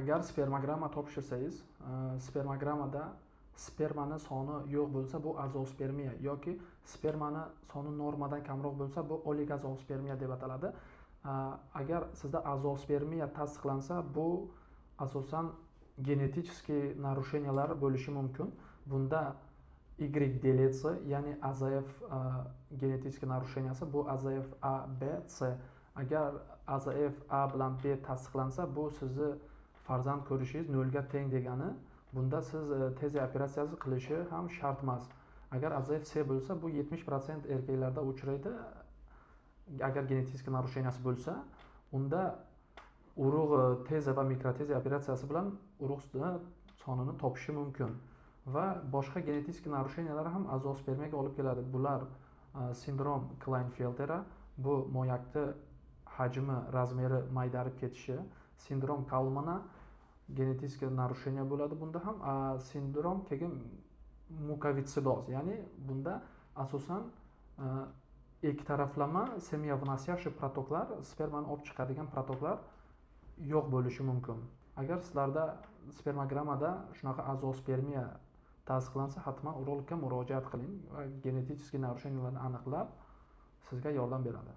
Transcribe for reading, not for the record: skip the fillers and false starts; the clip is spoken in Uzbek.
Agar spermogramma topshirsangiz, spermogrammada spermani soni yo'q bo'lsa, bu azospermiya yoki spermani soni normadan kamroq bo'lsa, bu oligazospermiya deb ataladi. Agar sizda azospermiya tasdiqlansa, bu asosan genetik narushenyalar bo'lishi mumkin. Bunda Y deletsiya, ya'ni AZF genetik narushenyasi, bu AZF A, B, C. Agar AZF A bilan B tasdiqlansa, bu sizni farzand ko'rishingiz 0 ga teng degani. Bunda siz tezya operatsiyasi qilishi ham shart emas. Agar AZF C bo'lsa, bu 70% erkaklarda uchraydi. Agar genetik narushenyasi bo'lsa, unda urug' tezya va mikrotezya operatsiyasi bilan urug' sonini topishi mumkin. Va boshqa genetik narushenyalar ham azospermiyaga olib keladi. Bular sindrom Klinefeltera, bu moyakni hajmi, razmeri maydarib ketishi, sindrom Kalmana genetik narusheniya bo'ladi. Bunda ham sindrom keyin mukovitsidoz, ya'ni bunda asosan ikki taraflama semyavnasiyashi protoklar, spermani olib chiqadigan protoklar yo'q bo'lishi mumkin. Agar sizlarda spermogrammada shunaqa azospermiya tasdiqlansa, hatman urologga murojaat qiling va genetik narushenyalarni aniqlab sizga yordam beradi.